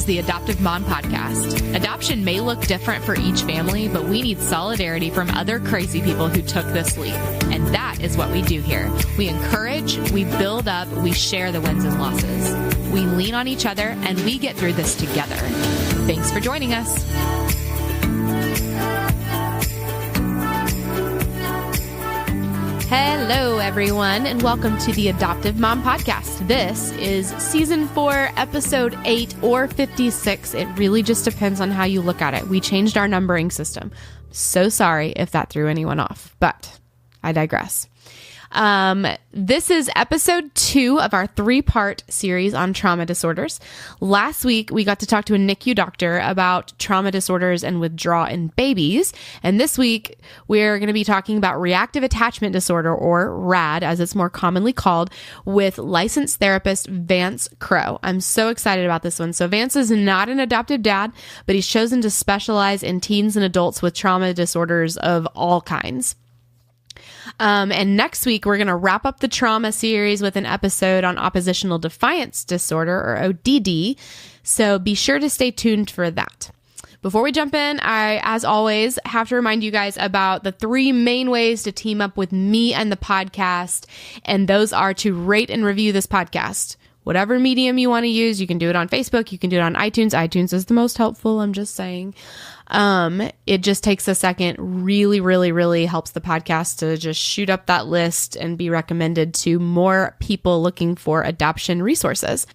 the Adoptive Mom Podcast. Adoption may look different for each family, but we need solidarity from other crazy people who took this leap. And that is what we do here. We encourage, we build up, we share the wins and losses. We lean on each other, and we get through this together. Thanks for joining us. Hello, everyone, and welcome to the Adoptive Mom Podcast. This is Season 4, Episode 8, or 56. It really just depends on how you look at it. We changed our numbering system. So sorry if that threw anyone off, but I digress. This is episode 2 of our 3-part series on trauma disorders. Last week, we got to talk to a NICU doctor about trauma disorders and withdrawal in babies. And this week, we're going to be talking about reactive attachment disorder, or RAD, as it's more commonly called, with licensed therapist Vance Crow. I'm so excited about this one. So Vance is not an adoptive dad, but he's chosen to specialize in teens and adults with trauma disorders of all kinds. And next week, we're going to wrap up the trauma series with an episode on oppositional defiance disorder, or ODD. So be sure to stay tuned for that. Before we jump in, I, as always, have to remind you guys about the 3 main ways to team up with me and the podcast. And those are to rate and review this podcast. Whatever medium you want to use, you can do it on Facebook, you can do it on iTunes. iTunes is the most helpful, I'm just saying. It just takes a second, really helps the podcast to just shoot up that list and be recommended to more people looking for adoption resources.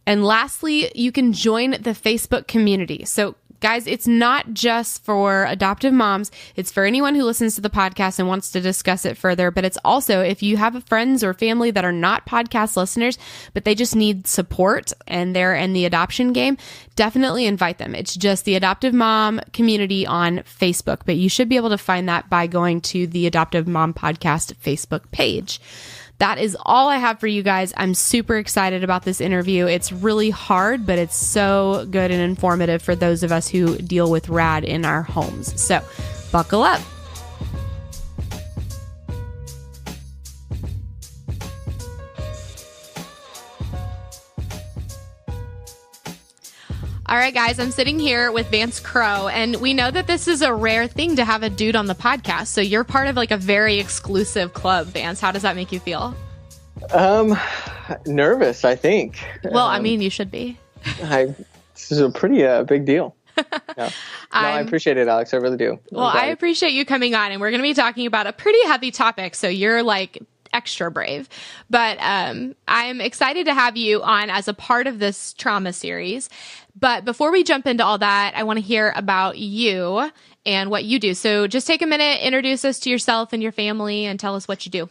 And lastly, you can join the Facebook community. So guys, it's not just for adoptive moms. It's for anyone who listens to the podcast and wants to discuss it further. But it's also if you have friends or family that are not podcast listeners, but they just need support and they're in the adoption game, definitely invite them. It's just the Adoptive Mom community on Facebook. But you should be able to find that by going to the Adoptive Mom Podcast Facebook page. That is all I have for you guys. I'm super excited about this interview. It's really hard, but it's so good and informative for those of us who deal with RAD in our homes. So buckle up. All right, guys, I'm sitting here with Vance Crow, and we know that this is a rare thing to have a dude on the podcast. So you're part of like a very exclusive club, Vance. How does that make you feel? Nervous, I think. Well, I mean, you should be. This is a pretty big deal. Yeah. I appreciate it, Alex. I really do. Well, I appreciate you coming on, and we're going to be talking about a pretty heavy topic. So you're like extra brave, but I'm excited to have you on as a part of this trauma series. But before we jump into all that, I want to hear about you and what you do. So just take a minute, introduce us to yourself and your family, and tell us what you do.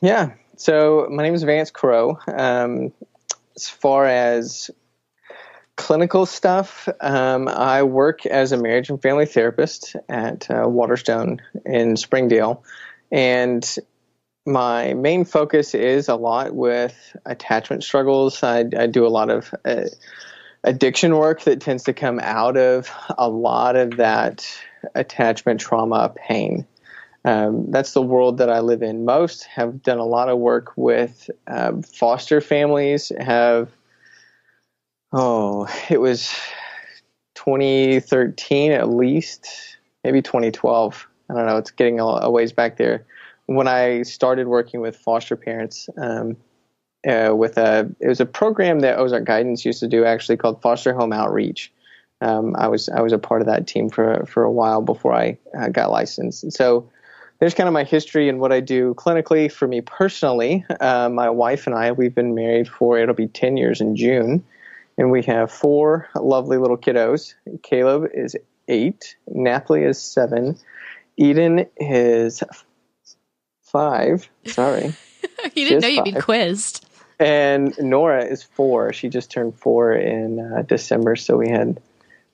Yeah. So my name is Vance Crow. As far as clinical stuff, I work as a marriage and family therapist at Waterstone in Springdale. And my main focus is a lot with attachment struggles. I do a lot of addiction work that tends to come out of a lot of that attachment trauma pain. That's the world that I live in most. Have done a lot of work with foster families. It was 2013 at least, maybe 2012. I don't know. It's getting a ways back there. When I started working with foster parents, it was a program that Ozark Guidance used to do, actually, called Foster Home Outreach. I was a part of that team for a while before I got licensed. And so there's kind of my history and what I do clinically. For me personally, my wife and I, we've been married it'll be 10 years in June, and we have 4 lovely little kiddos. Caleb is 8, Nathalie is 7, Eden is 5. Sorry. You didn't know you'd be quizzed. And Nora is 4. She just turned 4 in December. So we had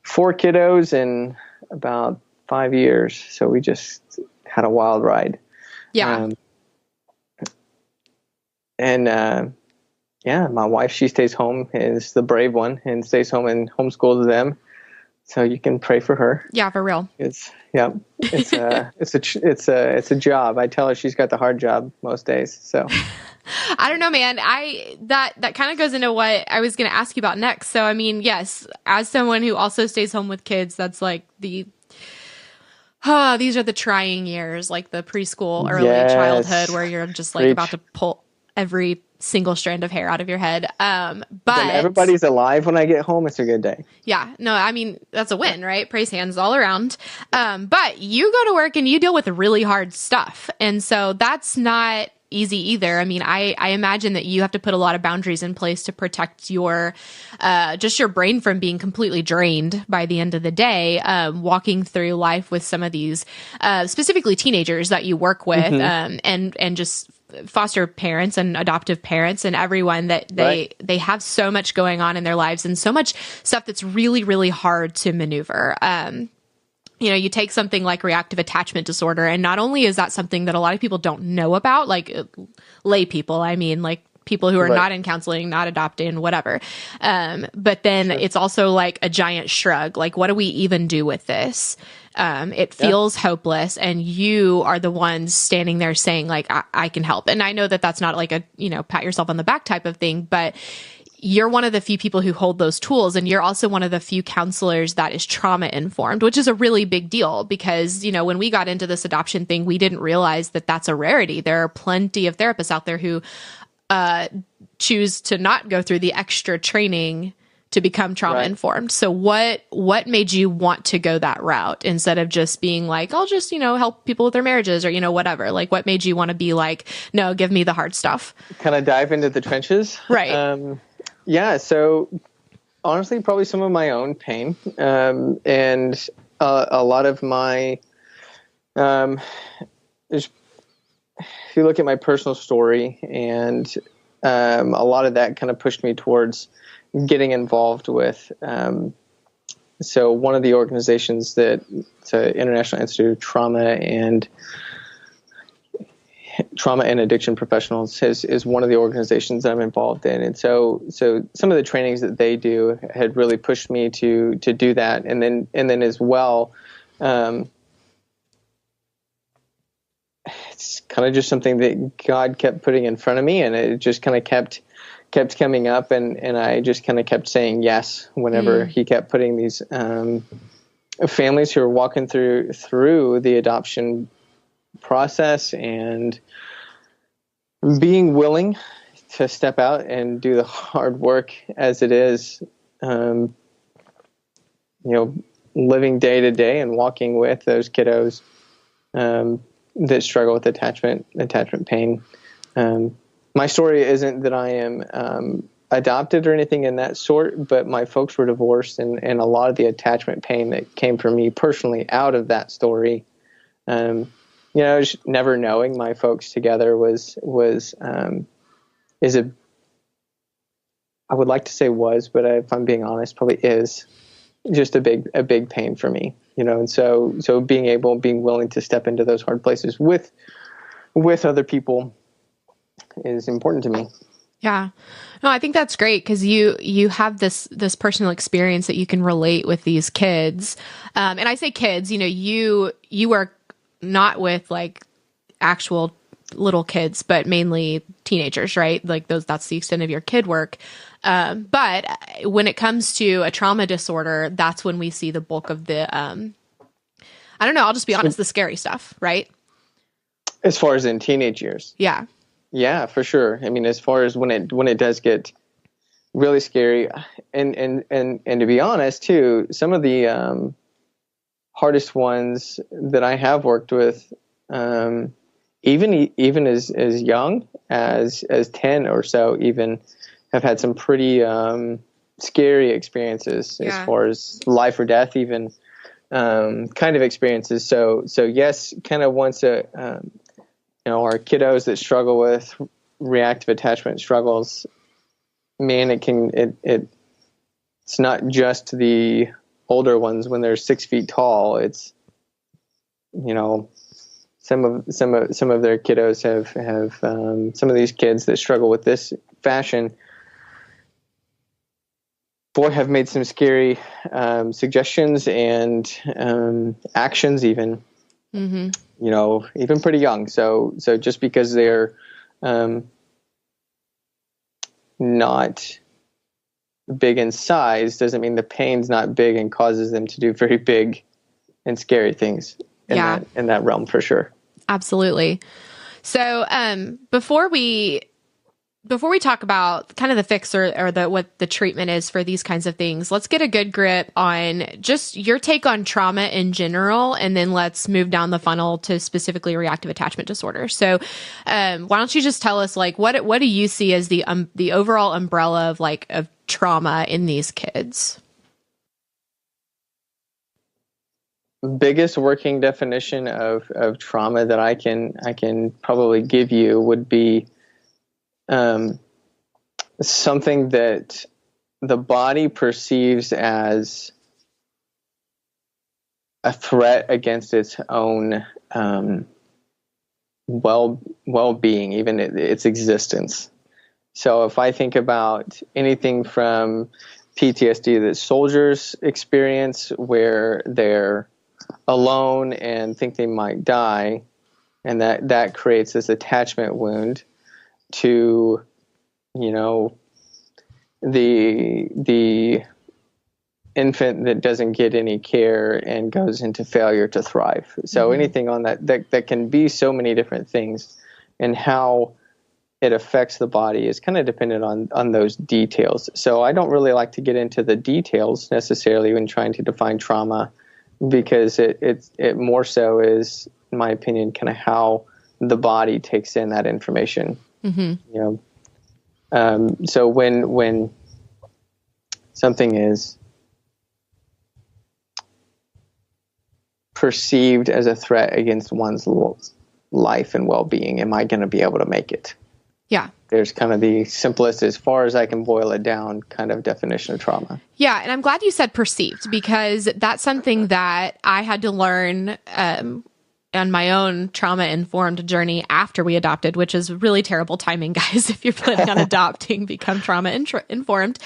4 kiddos in about 5 years. So we just had a wild ride. Yeah. My wife, she stays home, is the brave one, and stays home and homeschools them. So you can pray for her. Yeah, for real. It's a job. I tell her she's got the hard job most days. So I don't know, man. That kind of goes into what I was going to ask you about next. So, I mean, yes, as someone who also stays home with kids, that's like these are the trying years, like the preschool, early childhood, where you're just like about to pull every single strand of hair out of your head. But when everybody's alive when I get home, it's a good day. Yeah, no, I mean, that's a win, right? Praise hands all around. But you go to work and you deal with really hard stuff. And so that's not easy either. I mean, I imagine that you have to put a lot of boundaries in place to protect your, just your brain from being completely drained by the end of the day, walking through life with some of these, specifically teenagers that you work with, and just foster parents and adoptive parents and everyone that they have so much going on in their lives and so much stuff that's really, really hard to maneuver. You take something like reactive attachment disorder, and not only is that something that a lot of people don't know about, like lay people, I mean, like people who are not in counseling, not adopting, whatever. But then it's also like a giant shrug. Like, what do we even do with this? It feels hopeless, and you are the ones standing there saying like, I can help. And I know that that's not like a, pat yourself on the back type of thing, but you're one of the few people who hold those tools. And you're also one of the few counselors that is trauma informed, which is a really big deal because, when we got into this adoption thing, we didn't realize that that's a rarity. There are plenty of therapists out there who, choose to not go through the extra training to become trauma informed. So what made you want to go that route instead of just being like, I'll just, help people with their marriages or, whatever? Like, what made you want to be like, no, give me the hard stuff? Kind of dive into the trenches. Right. Yeah. So honestly, probably some of my own pain, and a lot of my, if you look at my personal story, and a lot of that kind of pushed me towards getting involved with. So one of the organizations that it's an International Institute of Trauma and Addiction Professionals is one of the organizations that I'm involved in. And so some of the trainings that they do had really pushed me to do that. And then as well, it's kind of just something that God kept putting in front of me, and it just kind of kept coming up, and I just kind of kept saying yes whenever he kept putting these families who are walking through the adoption process and being willing to step out and do the hard work as it is, living day to day and walking with those kiddos that struggle with attachment pain. My story isn't that I am adopted or anything in that sort, but my folks were divorced, and a lot of the attachment pain that came from me personally out of that story, just never knowing my folks together I would like to say was, but if I'm being honest, probably is just a big pain for me, and so being willing to step into those hard places with other people is important to me. Yeah. No, I think that's great because you have this personal experience that you can relate with these kids. And I say kids, you work not with like actual little kids, but mainly teenagers, right? Like that's the extent of your kid work. But when it comes to a trauma disorder, that's when we see the bulk of the, I don't know, I'll just be honest, the scary stuff, right? As far as in teenage years. Yeah. Yeah, for sure. I mean, as far as when it does get really scary, and to be honest too, some of the hardest ones that I have worked with, even as young as 10 or so, even have had some pretty scary experiences as far as life or death, even kind of experiences. So yes, kind of once our kiddos that struggle with reactive attachment struggles, man, it's not just the older ones when they're 6 feet tall. It's, some of their kiddos have, some of these kids that struggle with this fashion boy, have made some scary suggestions and actions, even even pretty young. So just because they're not big in size doesn't mean the pain's not big and causes them to do very big and scary things in that realm, for sure. Absolutely. So before we talk about kind of the fix or what the treatment is for these kinds of things, let's get a good grip on just your take on trauma in general, and then let's move down the funnel to specifically reactive attachment disorder. So why don't you just tell us, like, what do you see as the overall umbrella of trauma in these kids? Biggest working definition of trauma that I can probably give you would be something that the body perceives as a threat against its own well-being, even its existence. So if I think about anything from PTSD that soldiers experience, where they're alone and think they might die, and that creates this attachment wound, to the infant that doesn't get any care and goes into failure to thrive. So anything on that can be so many different things, and how it affects the body is kind of dependent on those details. So I don't really like to get into the details necessarily when trying to define trauma, because it more so is, in my opinion, kind of how the body takes in that information. So when something is perceived as a threat against one's life and well-being, am I going to be able to make it? Yeah. There's kind of the simplest, as far as I can boil it down, kind of definition of trauma. Yeah. And I'm glad you said perceived, because that's something that I had to learn on my own trauma-informed journey after we adopted, which is really terrible timing, guys, if you're planning on adopting, become trauma-informed.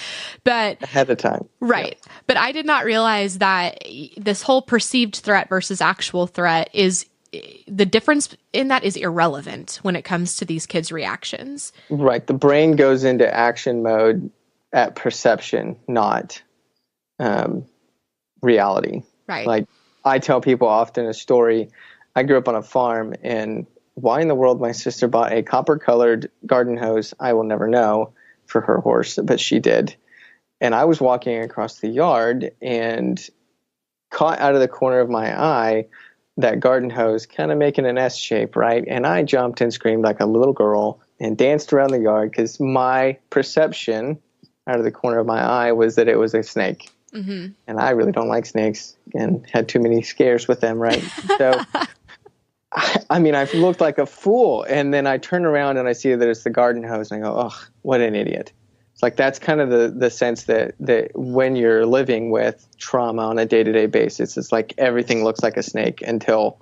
But ahead of time. Right. Yeah. But I did not realize that this whole perceived threat versus actual threat is, the difference in that is irrelevant when it comes to these kids' reactions. Right. The brain goes into action mode at perception, not reality. Right. Like, I tell people often a story. I grew up on a farm, and why in the world my sister bought a copper-colored garden hose, I will never know, for her horse, but she did. And I was walking across the yard and caught out of the corner of my eye that garden hose kind of making an S shape, right? And I jumped and screamed like a little girl and danced around the yard, because my perception out of the corner of my eye was that it was a snake. And I really don't like snakes and had too many scares with them, right? So, I mean, I've looked like a fool. And then I turn around and I see that it's the garden hose, and I go, oh, what an idiot. It's like, that's kind of the sense that when you're living with trauma on a day-to-day basis, it's like everything looks like a snake until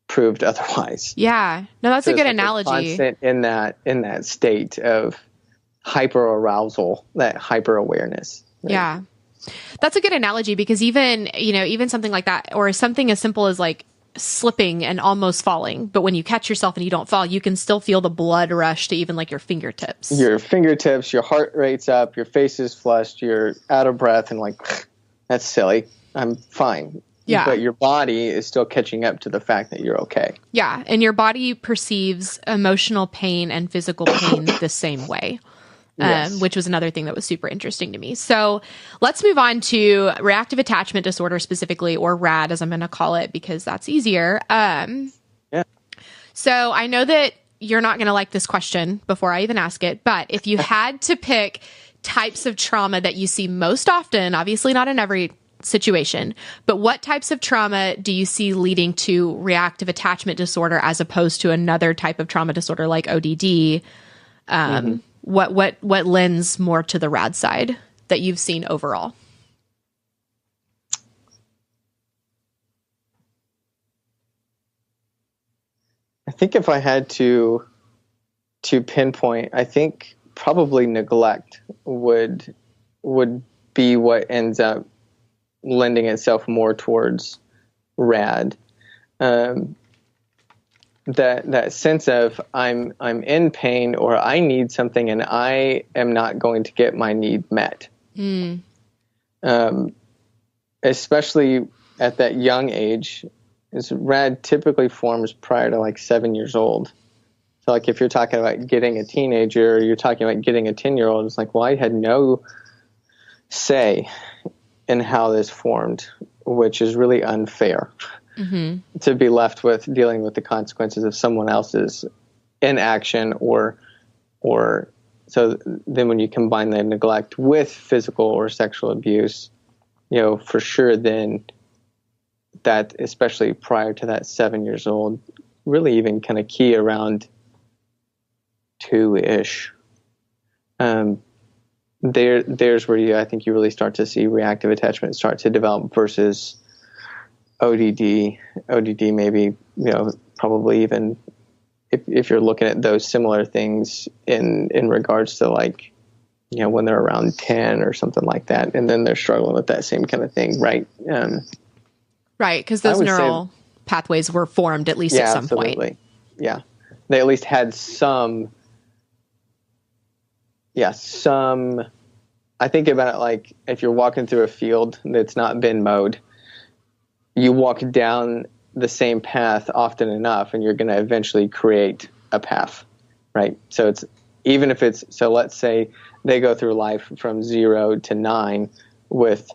proved otherwise. Yeah. No, that's a good analogy. Constant in that state of hyper arousal, that hyper awareness. Right? Yeah. That's a good analogy, because even something like that, or something as simple as like slipping and almost falling, but when you catch yourself and you don't fall, you can still feel the blood rush to even like your fingertips. Your heart rate's up, your face is flushed, you're out of breath, and like, that's silly. I'm fine. Yeah. But your body is still catching up to the fact that you're okay. Yeah. And your body perceives emotional pain and physical pain the same way. Yes. Which was another thing that was super interesting to me. So let's move on to reactive attachment disorder specifically, or RAD, as I'm going to call it, because that's easier. Yeah. So I know that you're not going to like this question before I even ask it, but if you had to pick types of trauma that you see most often, obviously not in every situation, but what types of trauma do you see leading to reactive attachment disorder as opposed to another type of trauma disorder like ODD? What lends more to the RAD side that you've seen overall? I think if I had to pinpoint, I think probably neglect would be what ends up lending itself more towards rad. That sense of I'm in pain, or I need something and I am not going to get my need met. Especially at that young age, is rad typically forms prior to like 7 years old. So like if you're talking about getting a teenager, or you're talking about getting a 10-year-old, it's like, well, I had no say in how this formed, which is really unfair. To be left with dealing with the consequences of someone else's inaction, or so then when you combine the neglect with physical or sexual abuse, for sure, then that, especially prior to that 7 years old, really even kind of key around 2-ish. There's where I think you really start to see reactive attachment start to develop versus ODD maybe, probably even if you're looking at those similar things in regards to like, when they're around 10 or something like that, and then they're struggling with that same kind of thing, right? Right, because those neural pathways were formed at least at some absolutely. point. Yeah, they at least had some. I think about it like if you're walking through a field that's not been mowed, you walk down the same path often enough and you're going to eventually create a path, right? So let's say they go through life from 0 to 9 with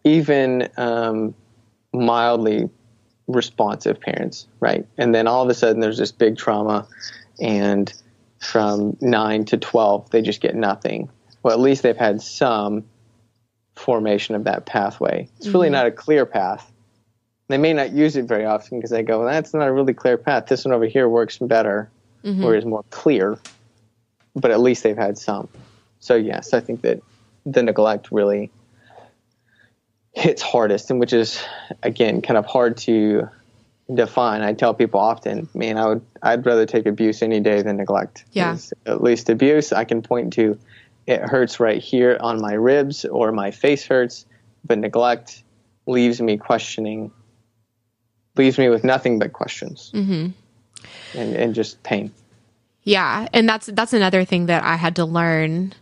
even mildly responsive parents, right? And then all of a sudden there's this big trauma, and from 9 to 12, they just get nothing. Well, at least they've had some formation of that pathway. It's really not a clear path. They may not use it very often because they go, well, that's not a really clear path. This one over here works better, or is more clear, but at least they've had some. So yes, I think that the neglect really hits hardest, and which is, again, kind of hard to define. I tell people often, man, I'd rather take abuse any day than neglect. Yeah. At least abuse, I can point to, it hurts right here on my ribs or my face hurts, but neglect leaves me with nothing but questions and just pain. Yeah. And that's another thing that I had to learn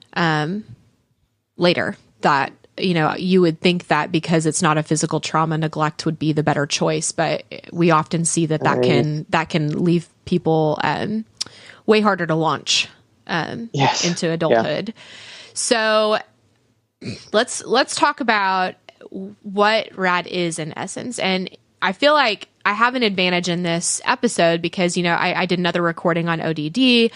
later, that, you would think that because it's not a physical trauma, neglect would be the better choice. But we often see that can leave people way harder to launch into adulthood. Yeah. So let's talk about what rad is in essence. And I feel like I have an advantage in this episode because, I did another recording on ODD,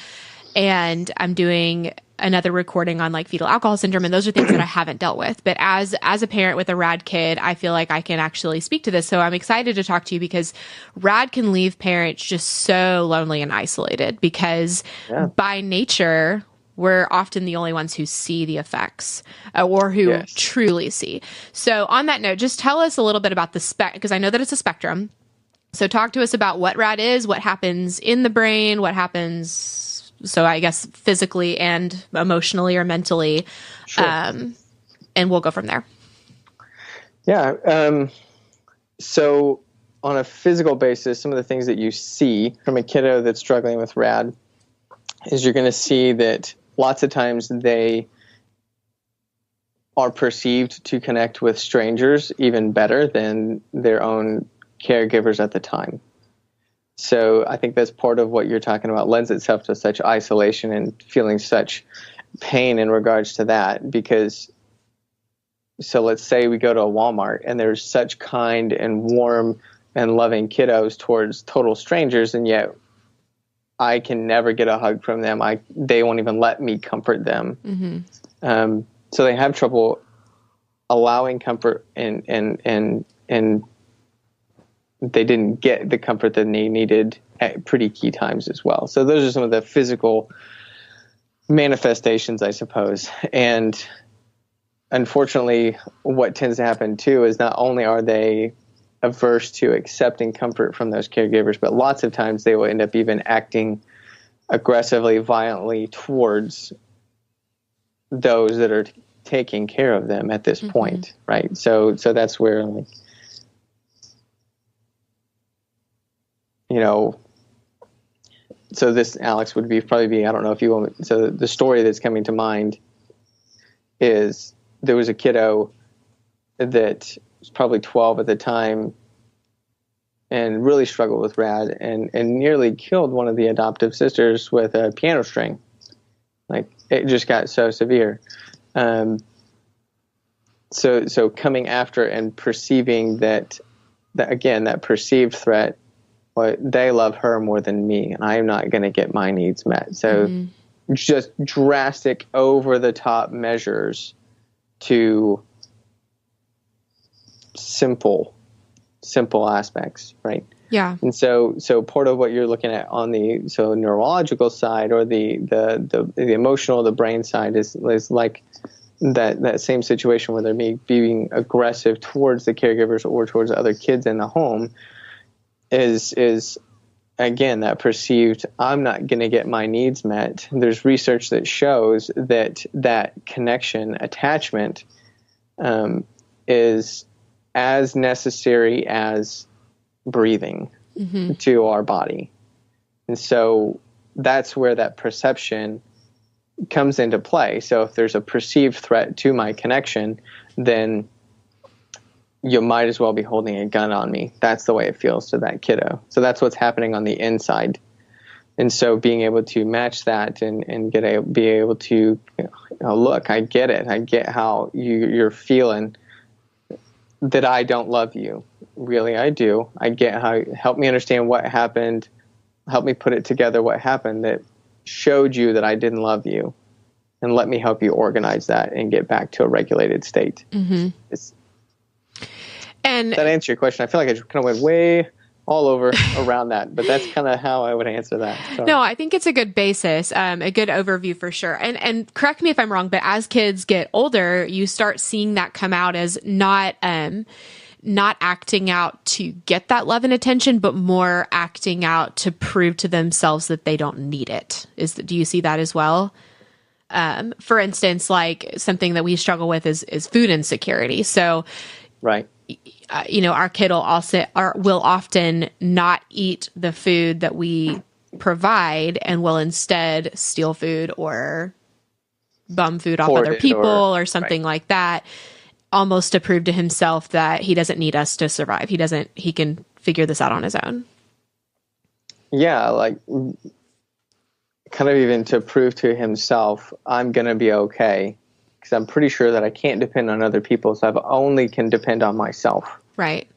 and I'm doing another recording on like fetal alcohol syndrome. And those are things that I haven't dealt with. But as a parent with a rad kid, I feel like I can actually speak to this. So I'm excited to talk to you because rad can leave parents just so lonely and isolated because by nature, we're often the only ones who see the effects or who truly see. So on that note, just tell us a little bit about the because I know that it's a spectrum. So talk to us about what rad is, what happens in the brain, what happens, so I guess physically and emotionally or mentally, and we'll go from there. Yeah. So on a physical basis, some of the things that you see from a kiddo that's struggling with rad is you're going to see that lots of times they are perceived to connect with strangers even better than their own caregivers at the time. So I think that's part of what you're talking about lends itself to such isolation and feeling such pain in regards to that. Because, so let's say we go to a Walmart and there's such kind and warm and loving kiddos towards total strangers, and yet I can never get a hug from them. They won't even let me comfort them. So they have trouble allowing comfort, and they didn't get the comfort that they needed at pretty key times as well. So those are some of the physical manifestations, I suppose. And unfortunately, what tends to happen too is not only are they averse to accepting comfort from those caregivers, but lots of times they will end up even acting aggressively, violently towards those that are taking care of them at this point, right? So that's where, like, you know, so this, Alex, would probably be, I don't know if you want, so the story that's coming to mind is there was a kiddo that was probably 12 at the time and really struggled with RAD and nearly killed one of the adoptive sisters with a piano string. Like, it just got so severe. So coming after and perceiving that again, that perceived threat, well, they love her more than me, and I'm not going to get my needs met. So just drastic, over the top measures to simple aspects, right? Yeah. And so part of what you're looking at on the neurological side, or the emotional, the brain side, is like that same situation where they're being aggressive towards the caregivers or towards other kids in the home is again, that perceived, I'm not going to get my needs met. There's research that shows that connection, attachment, is as necessary as breathing to our body. And so that's where that perception comes into play. So if there's a perceived threat to my connection, then you might as well be holding a gun on me. That's the way it feels to that kiddo. So that's what's happening on the inside. And so being able to match that and be able to, look, I get it. I get how you're feeling, that I don't love you. Really, I do. I get how, help me understand what happened. Help me put it together, what happened that showed you that I didn't love you. And let me help you organize that and get back to a regulated state. And that answer your question? I feel like I just kind of went way all over around that, but that's kind of how I would answer that. So. No, I think it's a good basis, a good overview for sure. And correct me if I'm wrong, but as kids get older, you start seeing that come out as not acting out to get that love and attention, but more acting out to prove to themselves that they don't need it. Do you see that as well? For instance, like something that we struggle with is food insecurity. So, right. Our kid will often not eat the food that we provide and will instead steal food or bum food off other people or something like that, almost to prove to himself that he doesn't need us to survive. He can figure this out on his own. Yeah. Like kind of even to prove to himself, I'm going to be okay. Because I'm pretty sure that I can't depend on other people, so I only can depend on myself. Right.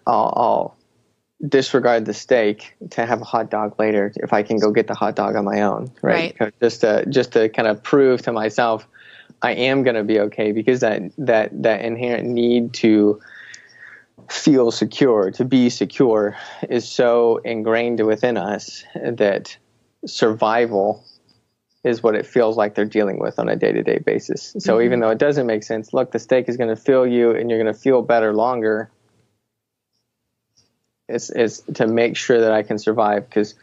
I'll disregard the steak to have a hot dog later if I can go get the hot dog on my own. Right. Just to kind of prove to myself I am going to be okay, because that inherent need to feel secure, to be secure, is so ingrained within us that survival is what it feels like they're dealing with on a day-to-day basis. So even though it doesn't make sense, look, the steak is going to fill you and you're going to feel better longer. It's to make sure that I can survive, because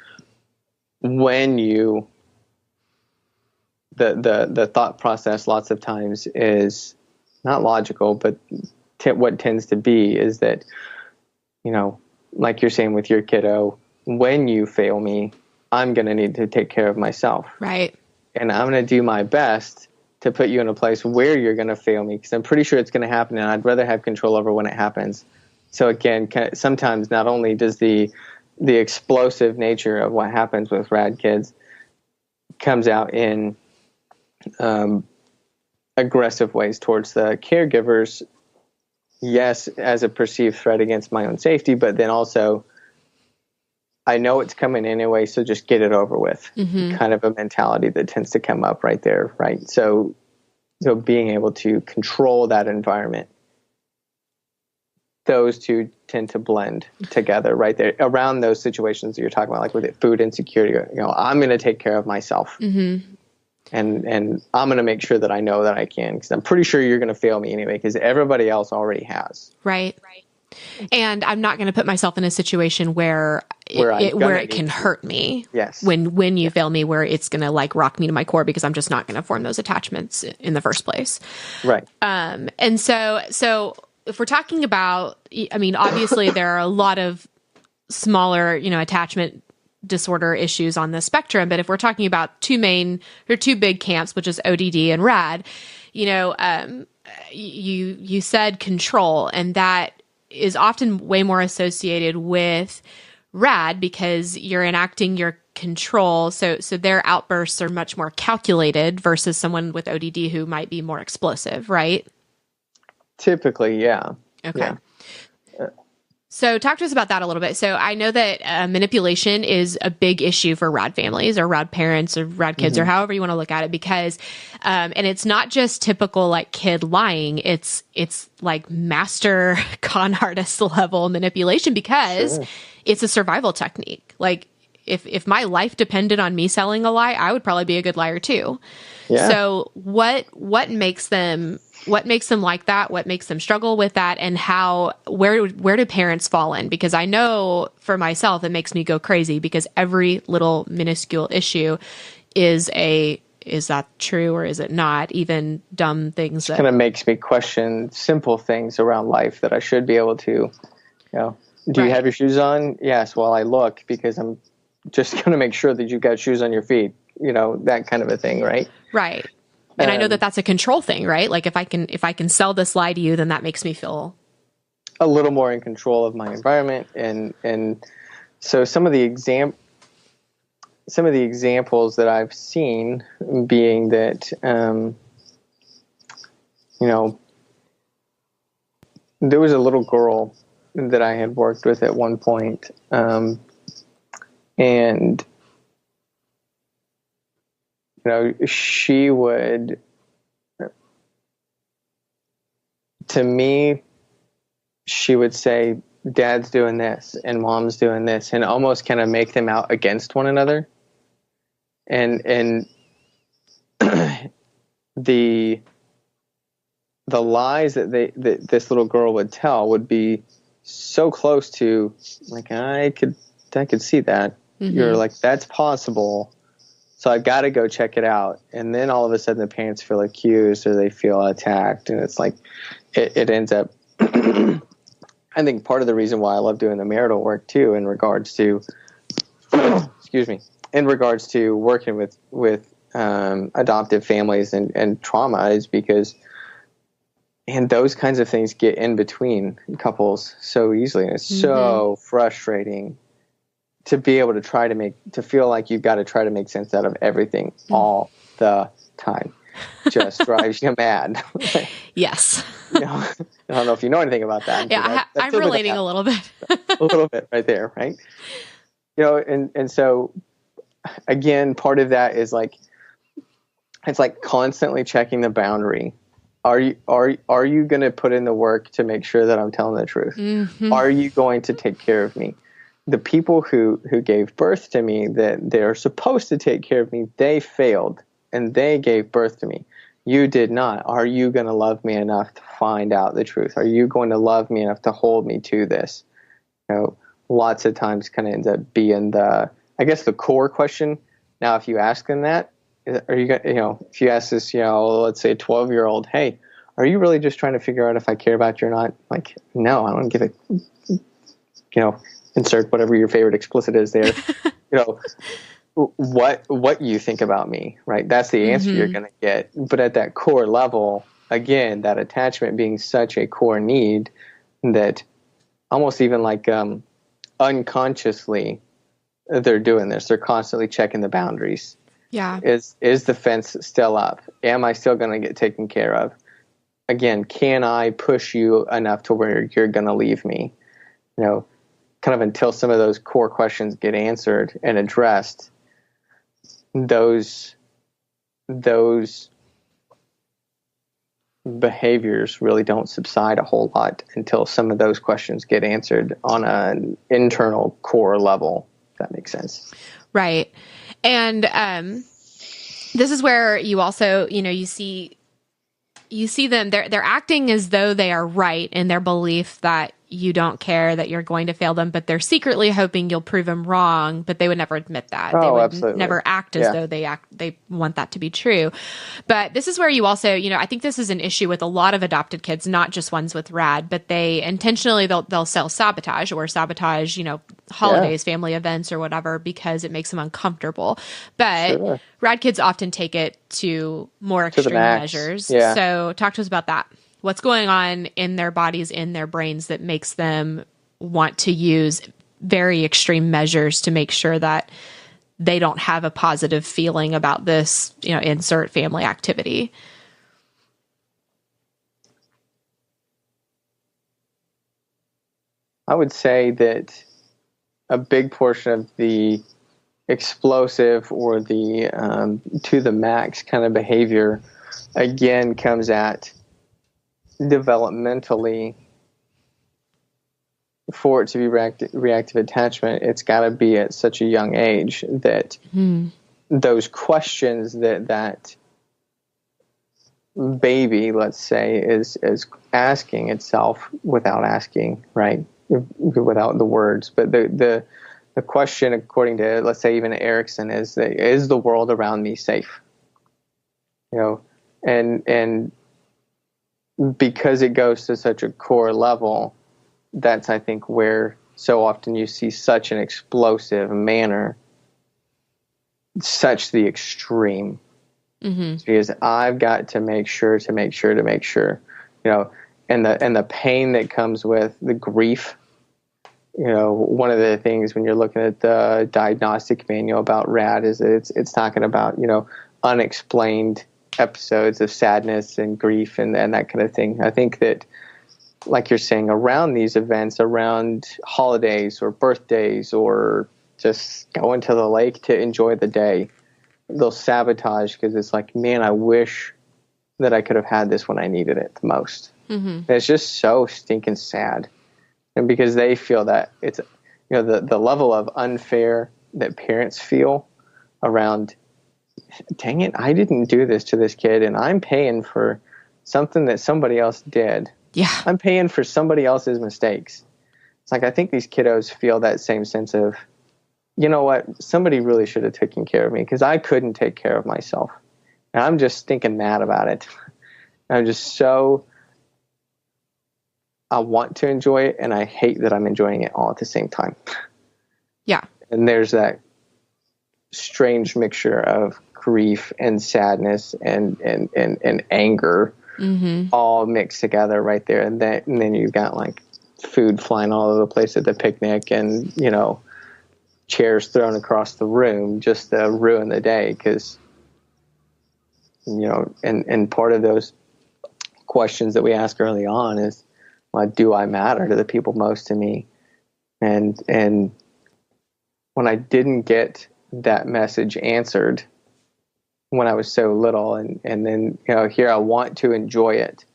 when the thought process lots of times is not logical, but what tends to be is that, like you're saying with your kiddo, when you fail me, I'm going to need to take care of myself. Right. And I'm going to do my best to put you in a place where you're going to fail me, because I'm pretty sure it's going to happen, and I'd rather have control over when it happens. So again, sometimes not only does the explosive nature of what happens with RAD kids comes out in aggressive ways towards the caregivers, yes, as a perceived threat against my own safety, but then also, I know it's coming anyway, so just get it over with. Kind of a mentality that tends to come up right there, right? So being able to control that environment, those two tend to blend together right there around those situations that you're talking about, like with food insecurity. I'm going to take care of myself, and I'm going to make sure that I know that I can, because I'm pretty sure you're going to fail me anyway, because everybody else already has. Right. And I'm not going to put myself in a situation where it can hurt me. Yes. When you fail me, where it's going to like rock me to my core because I'm just not going to form those attachments in the first place. Right. And so if we're talking about, I mean, obviously there are a lot of smaller, attachment disorder issues on the spectrum, but if we're talking about two big camps, which is ODD and RAD, you said control, and that is often way more associated with RAD because you're enacting your control. So their outbursts are much more calculated versus someone with ODD who might be more explosive, right? Typically, yeah. Okay. Yeah. So talk to us about that a little bit. So I know that manipulation is a big issue for RAD families or RAD parents or RAD kids or however you want to look at it, because, and it's not just typical like kid lying. It's like master con artist level manipulation because it's a survival technique. Like if my life depended on me selling a lie, I would probably be a good liar too. Yeah. So what makes them like that? What makes them struggle with that? And where do parents fall in? Because I know for myself, it makes me go crazy because every little minuscule issue is that true or is it not? Even dumb things that kind of makes me question simple things around life that I should be able to, do you have your shoes on? Yes. Well, I look because I'm just going to make sure that you've got shoes on your feet, that kind of a thing. Right. Right. And I know that that's a control thing, right? Like if I can sell this lie to you, then that makes me feel a little more in control of my environment. And so some of the examples that I've seen being that, there was a little girl that I had worked with at one point, and she would, to me, she would say, Dad's doing this and Mom's doing this, and almost kind of make them out against one another. And the lies that this little girl would tell would be so close to, like, I could see that. You're like, that's possible. So I've got to go check it out. And then all of a sudden the parents feel accused or they feel attacked. And it's like, it ends up, I think part of the reason why I love doing the marital work too, in regards to, in regards to working with adoptive families and trauma, is because, and those kinds of things get in between couples so easily. And it's so frustrating to be able to to feel like you've got to try to make sense out of everything all the time. Just drives you mad. Yes. I don't know if you know anything about that. Yeah, I'm relating a little bit. A little bit right there, right? And so again, part of that is like, it's like constantly checking the boundary. Are you going to put in the work to make sure that I'm telling the truth? Are you going to take care of me? The people who gave birth to me, that they're supposed to take care of me, they failed and they gave birth to me. You did not. Are you going to love me enough to find out the truth? Are you going to love me enough to hold me to this? Lots of times kind of ends up being the core question. Now, if you ask them that, are you going if you ask this, let's say a 12-year-old, hey, are you really just trying to figure out if I care about you or not? Like, no, I don't give it, insert whatever your favorite explicit is there. What you think about me, right? That's the answer you're going to get. But at that core level, again, that attachment being such a core need that almost even like unconsciously they're doing this. They're constantly checking the boundaries. Yeah. Is the fence still up? Am I still going to get taken care of? Again, can I push you enough to where you're going to leave me? Kind of until some of those core questions get answered and addressed, those behaviors really don't subside a whole lot until some of those questions get answered on an internal core level, if that makes sense. Right. And this is where you also, you see them, they're acting as though they are right in their belief that you don't care, that you're going to fail them, but they're secretly hoping you'll prove them wrong, but they would never admit that. They would absolutely. never act as though they want that to be true. But this is where you also, I think this is an issue with a lot of adopted kids, not just ones with RAD, but they intentionally, they'll self-sabotage or sabotage, holidays, family events or whatever, because it makes them uncomfortable. But RAD kids often take it to more extreme measures. Yeah. So talk to us about that. What's going on in their bodies, in their brains, that makes them want to use very extreme measures to make sure that they don't have a positive feeling about this, insert family activity? I would say that a big portion of the explosive or the to the max kind of behavior, again, comes at developmentally. For it to be reactive attachment, it's got to be at such a young age that those questions that baby, let's say, is asking itself without asking, right? Without the words. But the question, according to, let's say, even Erickson, is the world around me safe? And because it goes to such a core level, that's, I think, where so often you see such an explosive manner, such the extreme. Because I've got to make sure, and the pain that comes with the grief. One of the things when you're looking at the diagnostic manual about RAD is that it's talking about, unexplained episodes of sadness and grief and that kind of thing. I think that, like you're saying, around these events, around holidays or birthdays or just going to the lake to enjoy the day, they'll sabotage because it's like, man, I wish that I could have had this when I needed it the most. And it's just so stinking sad. And because they feel that it's, the level of unfair that parents feel around, dang it, I didn't do this to this kid and I'm paying for something that somebody else did. Yeah. I'm paying for somebody else's mistakes. It's like, I think these kiddos feel that same sense of, you know what, somebody really should have taken care of me because I couldn't take care of myself. And I'm just stinking mad about it. I'm just I want to enjoy it and I hate that I'm enjoying it all at the same time. Yeah. And there's that strange mixture of grief and sadness and anger all mixed together right there. And then you've got like food flying all over the place at the picnic and, chairs thrown across the room just to ruin the day. Because, and part of those questions that we ask early on is, well, do I matter to the people most to me? And when I didn't get that message answered when I was so little, and then, here I want to enjoy it,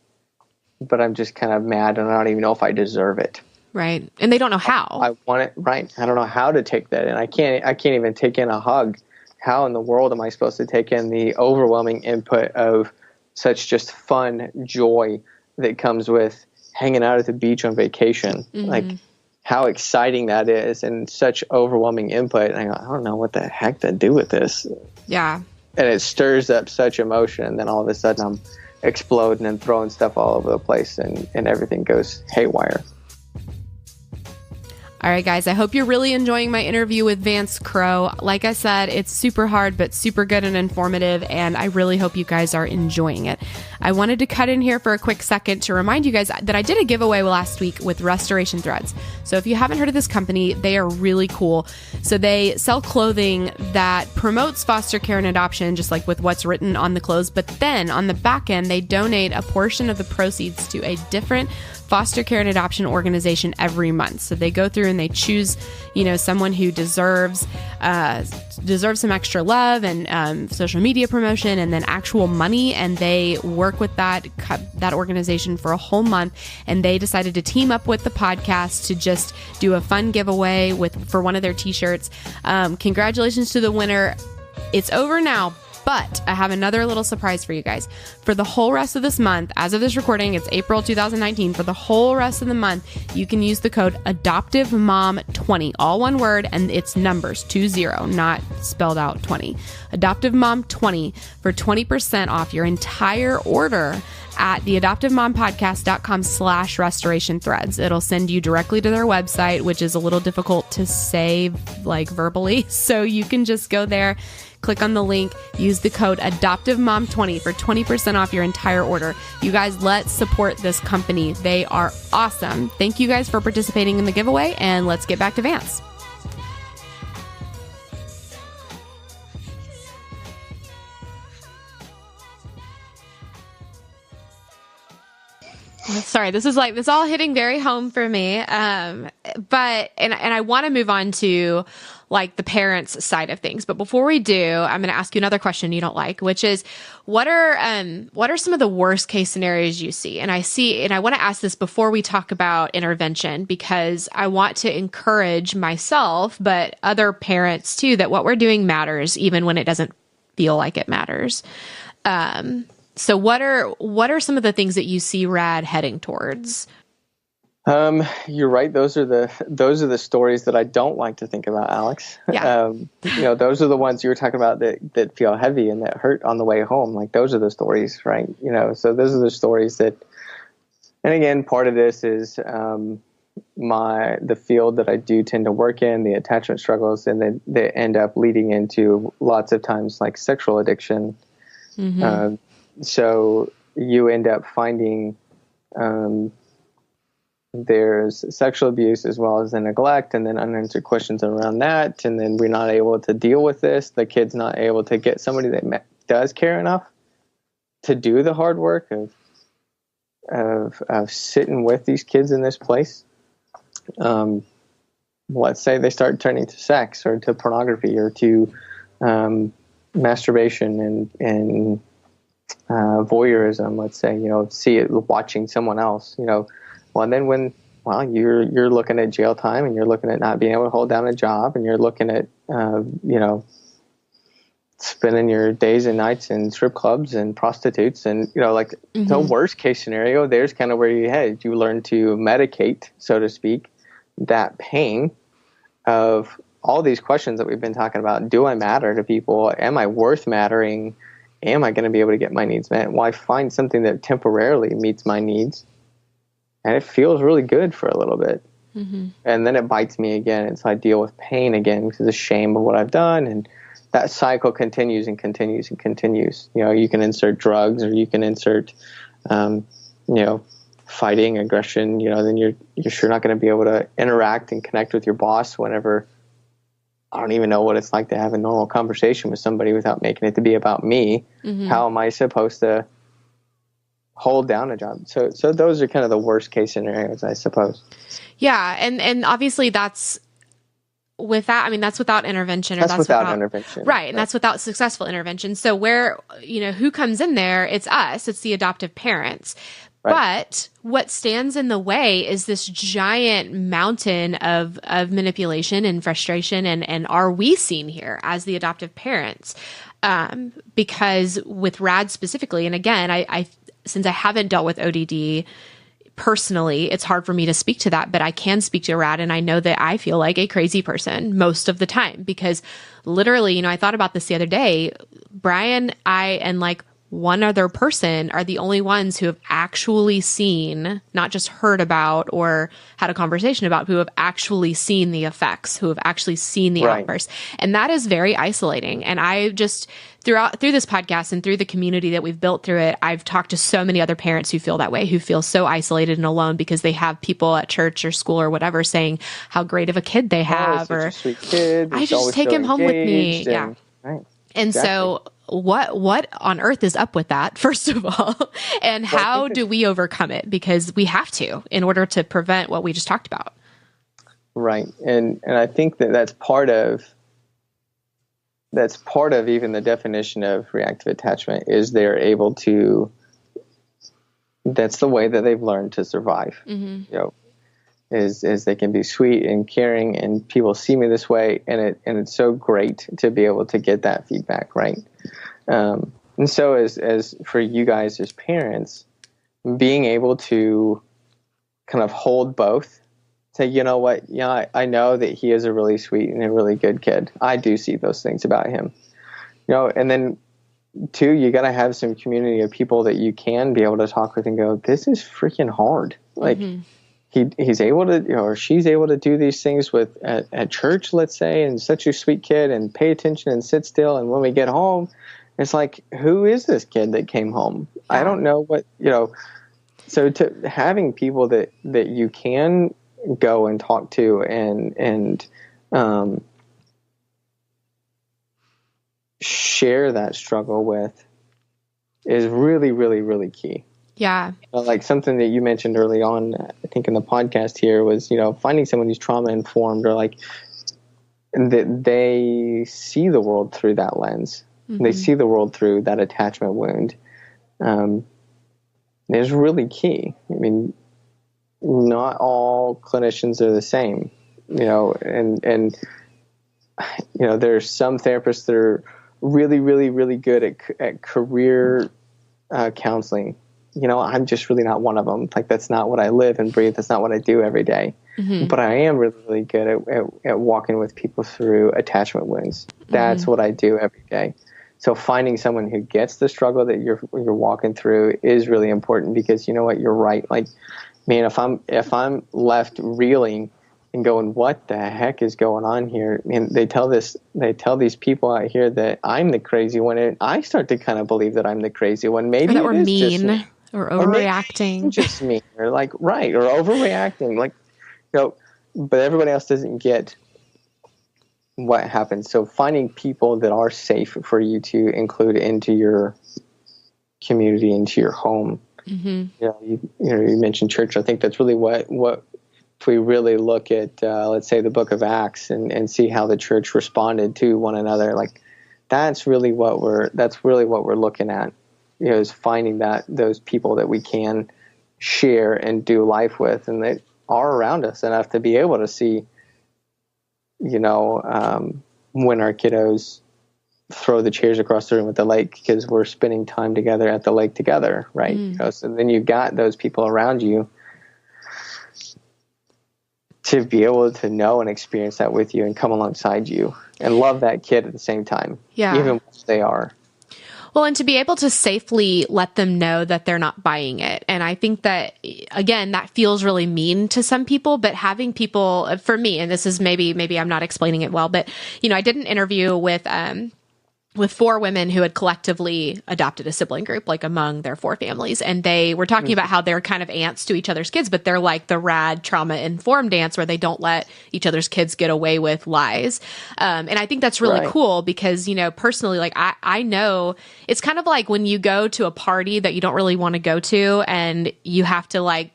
but I'm just kind of mad and I don't even know if I deserve it. Right. And they don't know how. I want it. Right. I don't know how to take that. And I can't even take in a hug. How in the world am I supposed to take in the overwhelming input of such just fun joy that comes with hanging out at the beach on vacation? Like how exciting that is, and such overwhelming input. And I go, I don't know what the heck to do with this. Yeah. And it stirs up such emotion. And then all of a sudden I'm exploding and throwing stuff all over the place and everything goes haywire. All right, guys, I hope you're really enjoying my interview with Vance Crowe. Like I said, it's super hard, but super good and informative, and I really hope you guys are enjoying it. I wanted to cut in here for a quick second to remind you guys that I did a giveaway last week with Restoration Threads. So if you haven't heard of this company, they are really cool. So they sell clothing that promotes foster care and adoption, just like with what's written on the clothes, but then on the back end, they donate a portion of the proceeds to a different foster care and adoption organization every month. So they go through and they choose, someone who deserves some extra love and social media promotion and then actual money. And they work with that organization for a whole month. And they decided to team up with the podcast to just do a fun giveaway for one of their t-shirts. Congratulations to the winner. It's over now. But I have another little surprise for you guys. For the whole rest of this month, as of this recording, it's April 2019. For the whole rest of the month, you can use the code AdoptiveMom20, all one word, and it's numbers, 20, not spelled out 20. AdoptiveMom20 for 20% off your entire order at theadoptivemompodcast.com/restoration threads. It'll send you directly to their website, which is a little difficult to say like verbally. So you can just go there, click on the link, use the code AdoptiveMom20 for 20% off your entire order. You guys, let's support this company. They are awesome. Thank you guys for participating in the giveaway, and let's get back to Vance. Sorry, this is all hitting very home for me. But I want to move on to like the parents' side of things. But before we do, I'm going to ask you another question you don't like, which is what are some of the worst case scenarios you see? And I want to ask this before we talk about intervention, because I want to encourage myself, but other parents too, that what we're doing matters, even when it doesn't feel like it matters. So what are some of the things that you see RAD heading towards? You're right. Those are the stories that I don't like to think about, Alex. Yeah. Those are the ones you were talking about that feel heavy and that hurt on the way home. Like those are the stories, right? So those are the stories that, and again, part of this is, the field that I do tend to work in, the attachment struggles, and then they end up leading into lots of times like sexual addiction. Mm-hmm. So you end up finding there's sexual abuse as well as the neglect, and then unanswered questions around that. And then we're not able to deal with this. The kid's not able to get somebody that does care enough to do the hard work of sitting with these kids in this place. Let's say they start turning to sex or to pornography or to masturbation and voyeurism, let's say, see it watching someone else, well, and then you're looking at jail time, and you're looking at not being able to hold down a job, and you're looking at, spending your days and nights in strip clubs and prostitutes, and, mm-hmm. The worst case scenario, there's kind of where you head. You learn to medicate, so to speak, that pain of all these questions that we've been talking about. Do I matter to people? Am I worth mattering? Am I going to be able to get my needs met? Well, I find something that temporarily meets my needs, and it feels really good for a little bit. Mm-hmm. And then it bites me again, and so I deal with pain again because of the shame of what I've done, and that cycle continues and continues and continues. You can insert drugs, or you can insert, fighting, aggression. Then you're sure not going to be able to interact and connect with your boss whenever. I don't even know what it's like to have a normal conversation with somebody without making it to be about me. Mm-hmm. How am I supposed to hold down a job? So those are kind of the worst case scenarios, I suppose. Yeah. And obviously that's without intervention. That's without intervention. Right. And that's without successful intervention. So who comes in there? It's us. It's the adoptive parents. Right. But what stands in the way is this giant mountain of manipulation and frustration. And are we seen here as the adoptive parents? Because with RAD specifically, and again, I since I haven't dealt with ODD personally, it's hard for me to speak to that, but I can speak to RAD, and I know that I feel like a crazy person most of the time, because literally, I thought about this the other day. Brian, I, and like one other person are the only ones who have actually seen, not just heard about or had a conversation about, who have actually seen the effects, who have actually seen the outbursts. And that is very isolating. And I just, through this podcast and through the community that we've built through it, I've talked to so many other parents who feel that way, who feel so isolated and alone because they have people at church or school or whatever saying how great of a kid they have, or a sweet kid. I just take him home with me. And, right. And exactly. So what on earth is up with that, first of all? And how do we overcome it? Because we have to, in order to prevent what we just talked about. Right. And I think that's part of even the definition of reactive attachment is they're able to, that's the way that they've learned to survive. Mm-hmm. Is they can be sweet and caring, and people see me this way, and it's so great to be able to get that feedback, right? And so as for you guys as parents, being able to kind of hold both, say, you know what, yeah, I know that he is a really sweet and a really good kid. I do see those things about him, and then two, you got to have some community of people that you can be able to talk with and go, this is freaking hard. Like he's able to, or she's able to do these things with at church, let's say, and such a sweet kid and pay attention and sit still. And when we get home, it's like, who is this kid that came home? Yeah. I don't know what, so to having people that you can go and talk to and share that struggle with is really, really, really key. Yeah. Like something that you mentioned early on, I think in the podcast here, was, finding someone who's trauma informed, or like that they see the world through that lens. They see the world through that attachment wound. Is really key. I mean, not all clinicians are the same, and there's some therapists that are really, really, really good at career counseling. I'm just really not one of them. Like, that's not what I live and breathe. That's not what I do every day. But I am really, really good at walking with people through attachment wounds. That's what I do every day. So finding someone who gets the struggle that you're walking through is really important, because you know what, you're right. Like, man, if I'm left reeling and going, what the heck is going on here? And they tell these people out here that I'm the crazy one, and I start to kind of believe that I'm the crazy one. Maybe or that we're mean mean or overreacting, or just me, or like, right, or overreacting, like, but everybody else doesn't get what happens. So finding people that are safe for you to include into your community, into your home. You mentioned church. I think that's really what if we really look at, let's say, the book of Acts and see how the church responded to one another, like that's really what we're looking at, is finding those people that we can share and do life with, and that are around us enough to be able to see, when our kiddos throw the chairs across the room at the lake because we're spending time together at the lake together, right? So then you've got those people around you to be able to know and experience that with you and come alongside you and love that kid at the same time, even once they are. Well, and to be able to safely let them know that they're not buying it. And I think that, again, that feels really mean to some people, but having people, for me, and this is maybe I'm not explaining it well, but, I did an interview with 4 women who had collectively adopted a sibling group, like among their 4 families. And they were talking about how they're kind of aunts to each other's kids, but they're like the rad trauma-informed aunts where they don't let each other's kids get away with lies. And I think that's really cool because, personally, like I know it's kind of like when you go to a party that you don't really want to go to and you have to like,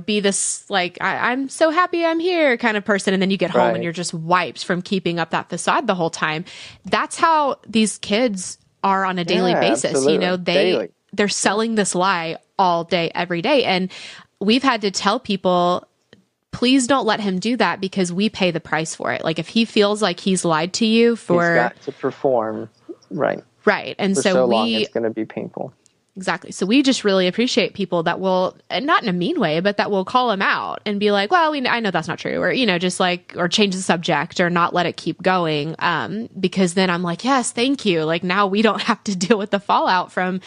be this like, I'm so happy I'm here kind of person. And then you get home and you're just wiped from keeping up that facade the whole time. That's how these kids are on a daily basis. Absolutely. They're selling this lie all day, every day. And we've had to tell people, please don't let him do that because we pay the price for it. Like if he feels like he's lied to you he's got to perform. Right. And for so long, it's going to be painful. Exactly. So we just really appreciate people that will, and not in a mean way, but that will call him out and be like, well, I know that's not true, or, just like, or change the subject or not let it keep going. Because then I'm like, yes, thank you. Like now we don't have to deal with the fallout from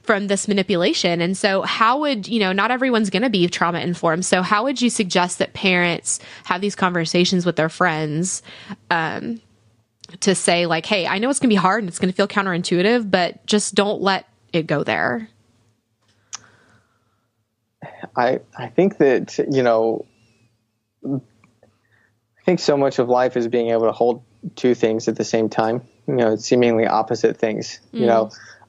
this manipulation. And so how would, not everyone's going to be trauma informed. So how would you suggest that parents have these conversations with their friends, to say like, hey, I know it's gonna be hard and it's gonna feel counterintuitive, but just don't let it go there? I think that, I think so much of life is being able to hold 2 things at the same time, seemingly opposite things.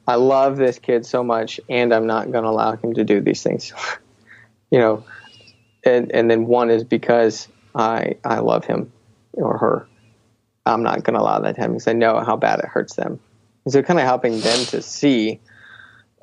I love this kid so much and I'm not going to allow him to do these things, and then one is because I love him or her. I'm not going to allow that to happen because I know how bad it hurts them. So kind of helping them to see,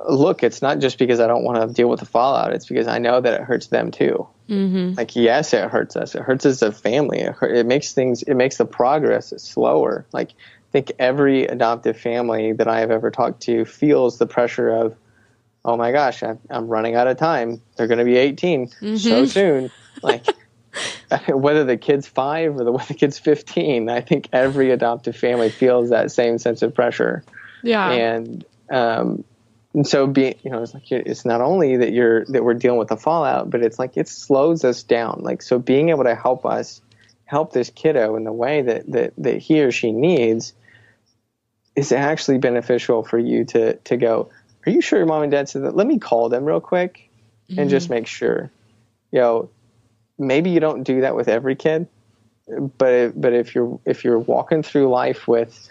look, it's not just because I don't want to deal with the fallout. It's because I know that it hurts them too. Like, yes, it hurts us. It hurts us as a family. It makes the progress slower. Like think every adoptive family that I have ever talked to feels the pressure of, oh my gosh, I'm running out of time. They're going to be 18 so soon. Like, whether the kid's 5 or whether the kid's 15, I think every adoptive family feels that same sense of pressure. Yeah. And so it's like, it's not only that we're dealing with the fallout, but it's like it slows us down. Like, so being able to help this kiddo in the way that he or she needs is actually beneficial for you to go, are you sure your mom and dad said that? Let me call them real quick and just make sure. Maybe you don't do that with every kid, but if you're walking through life with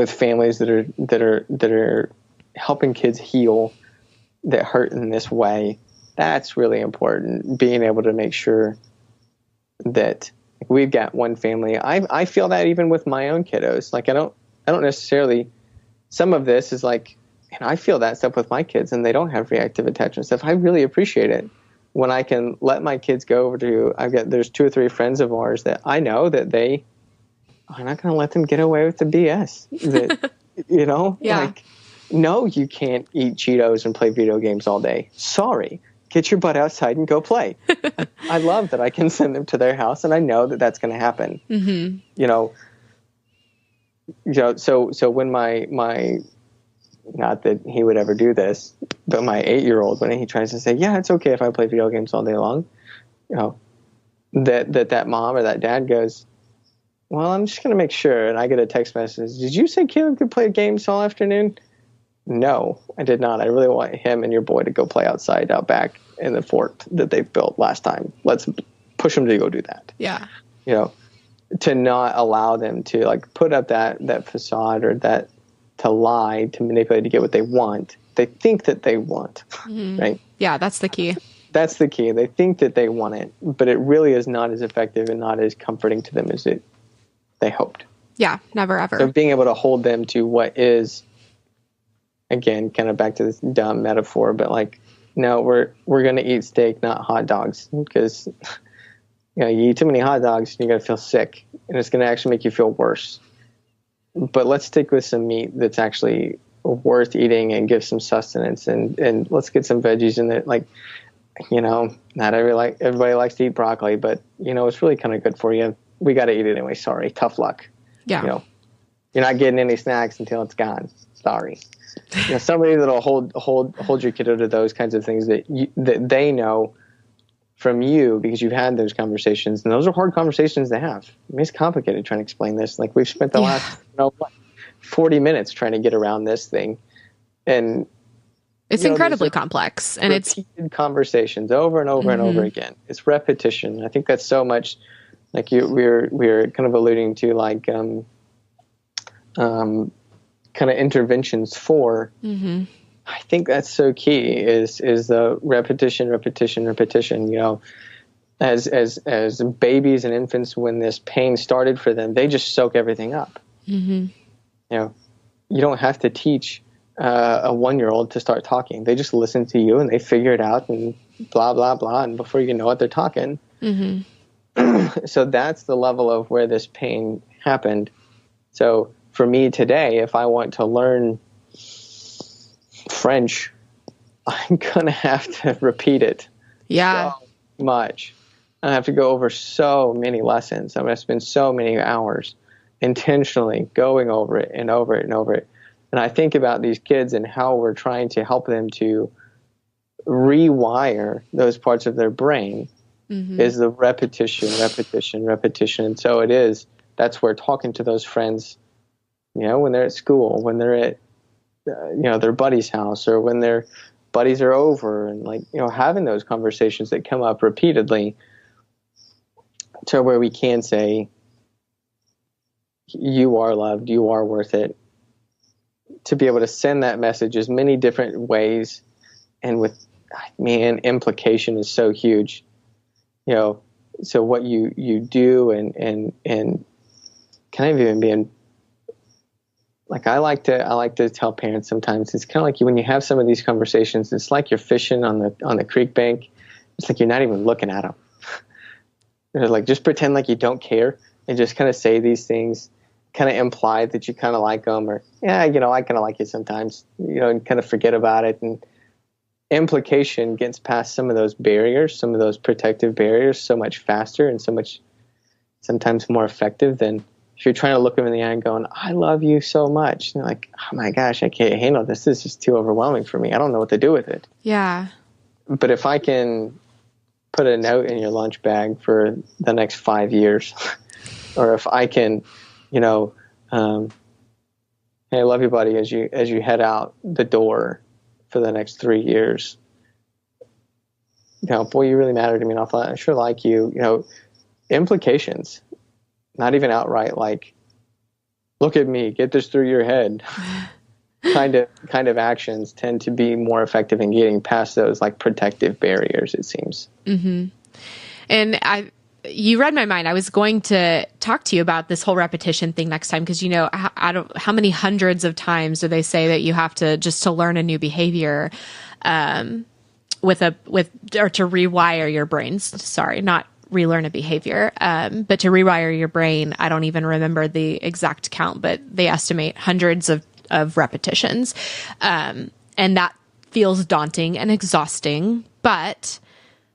families that are helping kids heal that hurt in this way, that's really important. Being able to make sure that we've got one family. I feel that even with my own kiddos. Like, I don't necessarily. Some of this is like, I feel that stuff with my kids, and they don't have reactive attachment stuff. I really appreciate it when I can let my kids go over to. There's 2 or 3 friends of ours that I know that they are not going to let them get away with the BS. That Yeah. Like, no, you can't eat Cheetos and play video games all day. Sorry. Get your butt outside and go play. I love that I can send them to their house, and I know that that's going to happen. So when my not that he would ever do this, but my 8-year-old, when he tries to say, yeah, it's okay if I play video games all day long, that mom or that dad goes, well, I'm just going to make sure. And I get a text message. Did you say Caleb could play games all afternoon? No, I did not. I really want him and your boy to go play outside out back in the fort that they built last time. Let's push them to go do that. Yeah. To not allow them to like put up that facade or that to lie, to manipulate, to get what they want. They think that they want, right? Yeah, that's the key. That's the key. They think that they want it, but it really is not as effective and not as comforting to them as they hoped. Yeah, never ever. So being able to hold them to what is, again, kind of back to this dumb metaphor, but like, no, we're going to eat steak, not hot dogs, because you eat too many hot dogs, you're going to feel sick, and it's going to actually make you feel worse. But let's stick with some meat that's actually worth eating and give some sustenance, and let's get some veggies in it. Like, not everybody likes to eat broccoli, but it's really kind of good for you. We got to eat it anyway. Sorry, tough luck. Yeah. You're not getting any snacks until it's gone. Sorry. Somebody that'll hold your kiddo to those kinds of things that they know from you because you've had those conversations, and those are hard conversations to have. I mean, it's complicated trying to explain this. Like, we've spent the last 40 minutes trying to get around this thing, and it's incredibly complex, and it's repeated conversations over and over and over again. It's repetition. I think that's so much. Like we're kind of alluding to, like kind of interventions for. I think that's so key is the repetition. As babies and infants, when this pain started for them, they just soak everything up. You don't have to teach a 1-year-old to start talking. They just listen to you and they figure it out and blah, blah, blah. And before you know it, they're talking. So that's the level of where this pain happened. So for me today, if I want to learn French, I'm going to have to repeat it so much. I have to go over so many lessons. I'm going to spend so many hours intentionally going over it and over it and over it. And I think about these kids and how we're trying to help them to rewire those parts of their brain is the repetition. And so it is. That's where talking to those friends, when they're at school, when they're at their buddy's house, or when their buddies are over, and having those conversations that come up repeatedly to where we can say, you are loved, you are worth it, to be able to send that message as many different ways. And implication is so huge, so what you do and kind of even being, like, I like to tell parents sometimes, it's kind of like when you have some of these conversations, it's like you're fishing on the creek bank. It's like you're not even looking at them. Like, just pretend like you don't care and just kind of say these things, kind of imply that you kind of like them, or, yeah, I kind of like you sometimes, and kind of forget about it. And implication gets past some of those barriers, some of those protective barriers so much faster and so much sometimes more effective than if you're trying to look them in the eye and going, I love you so much. And they're like, oh my gosh, I can't handle this. This is too overwhelming for me. I don't know what to do with it. Yeah. But if I can put a note in your lunch bag for the next 5 years, or if I can, hey, I love you, buddy, as you head out the door for the next 3 years, boy, you really matter to me an awful lot. I sure like you, implications, not even outright like, look at me, get this through your head. kind of actions tend to be more effective in getting past those like protective barriers, it seems. Mm-hmm. And you read my mind. I was going to talk to you about this whole repetition thing next time, because how many hundreds of times do they say that you have to just to learn a new behavior, or to rewire your brains. Sorry, not relearn a behavior, but to rewire your brain. I don't even remember the exact count, but they estimate hundreds of repetitions. And that feels daunting and exhausting, but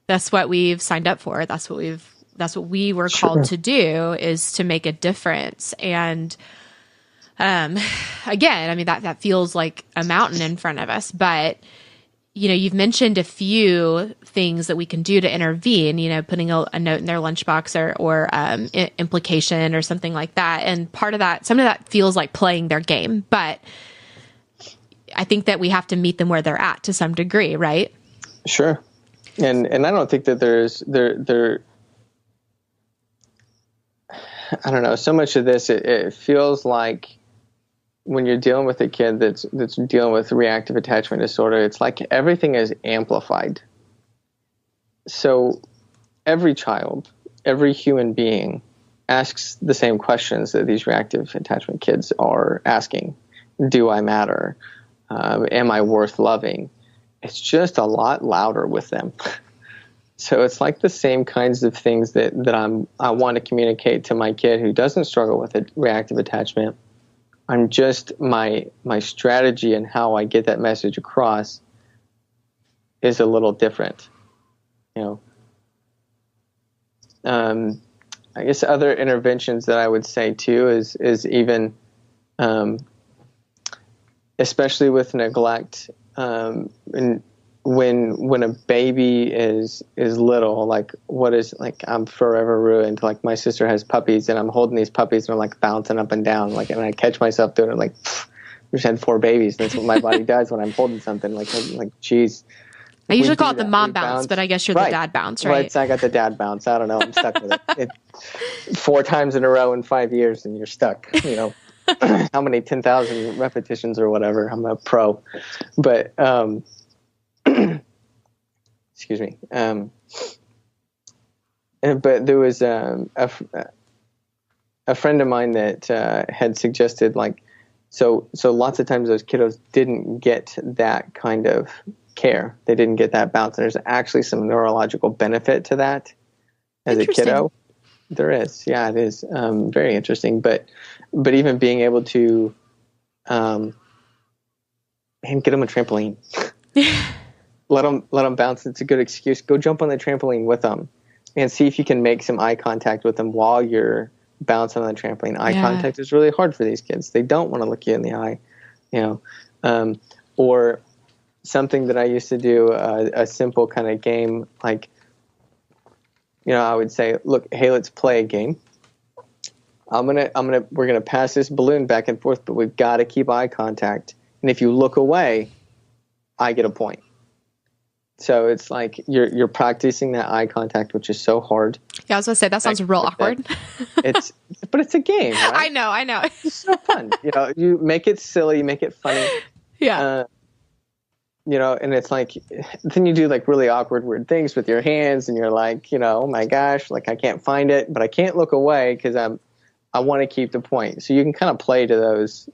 that's what we've signed up for. That's what we were called to do, is to make a difference. And, again, I mean, that feels like a mountain in front of us, but you've mentioned a few things that we can do to intervene, putting a note in their lunchbox or implication or something like that. And some of that feels like playing their game, but I think that we have to meet them where they're at to some degree, right? Sure. And I don't think that there I don't know, so much of this, it feels like when you're dealing with a kid that's dealing with reactive attachment disorder, it's like everything is amplified. So every child, every human being asks the same questions that these reactive attachment kids are asking. Do I matter? Am I worth loving? It's just a lot louder with them. So it's like the same kinds of things that I want to communicate to my kid who doesn't struggle with reactive attachment. I'm just my strategy and how I get that message across is a little different. I guess other interventions that I would say too is even, especially with neglect, and when a baby is little, like I'm forever ruined. Like my sister has puppies and I'm holding these puppies and I'm like bouncing up and down, like, and I catch myself doing it, like, I just had 4 babies. That's what my body does when I'm holding something. Like, geez. I usually call it the mom bounce, but I guess you're the dad bounce, right? I got the dad bounce. I don't know. I'm stuck with it. 4 times in a row in 5 years and you're stuck, how many 10,000 repetitions or whatever. I'm a pro, but, excuse me. But there was a friend of mine that had suggested, like, so lots of times those kiddos didn't get that kind of care. They didn't get that bounce. And there's actually some neurological benefit to that as a kiddo. There is. Yeah, it is. Very interesting. But even being able to get them a trampoline. Let them bounce. It's a good excuse. Go jump on the trampoline with them and see if you can make some eye contact with them while you're bouncing on the trampoline. Eye contact is really hard for these kids. They don't want to look you in the eye, or something that I used to do, a simple kind of game, like, I would say, look, hey, let's play a game. We're going to pass this balloon back and forth, but we've got to keep eye contact. And if you look away, I get a point. So it's like you're practicing that eye contact, which is so hard. Yeah, I was going to say, that sounds real awkward. But it's a game, right? I know. It's so fun. You make it silly, make it funny. Yeah. And it's like, then you do like really awkward, weird things with your hands, and you're like, oh my gosh, like I can't find it, but I can't look away because I want to keep the point. So you can kind of play to those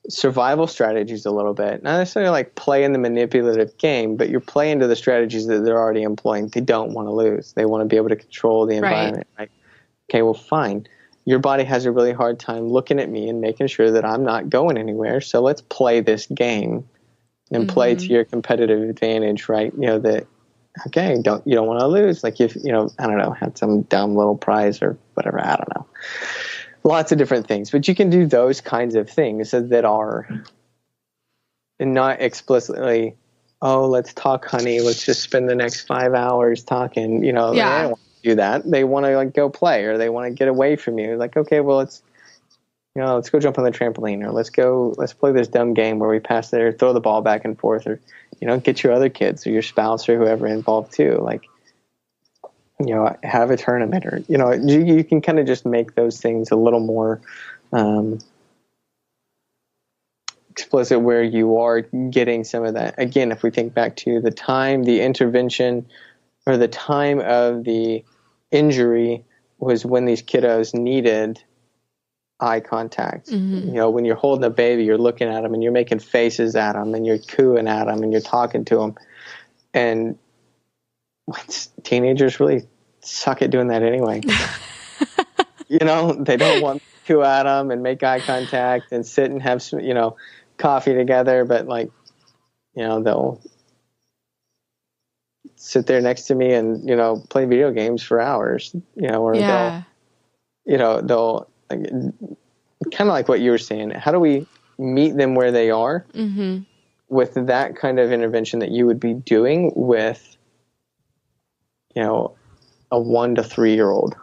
survival strategies a little bit. Not necessarily like play in the manipulative game, but you're playing to the strategies that they're already employing. They don't want to lose. They want to be able to control the environment. Right? Okay, well, fine. your body has a really hard time looking at me and making sure that I'm not going anywhere. So let's play this game and play to your competitive advantage, right? That, okay, you don't want to lose. Like if, I don't know, have some dumb little prize or whatever. I don't know. Lots of different things, but you can do those kinds of things that are not explicitly, oh, let's talk, honey. Let's just spend the next 5 hours talking. They don't want to do that. They want to like go play, or they want to get away from you. Like, okay, well, let's go jump on the trampoline, or let's play this dumb game where we pass there, throw the ball back and forth, or, get your other kids or your spouse or whoever involved too. Like, have a tournament, or, you can kind of just make those things a little more, explicit, where you are getting some of that. Again, if we think back to the intervention, or the time of the injury was when these kiddos needed eye contact. When you're holding a baby, you're looking at them and you're making faces at them and you're cooing at them and you're talking to them. And teenagers really suck at doing that anyway. They don't want to coo at them and make eye contact and sit and have some, coffee together, but like, they'll sit there next to me and, play video games for hours, or they'll like, kind of like what you were saying. How do we meet them where they are with that kind of intervention that you would be doing with, a 1 to 3 year old?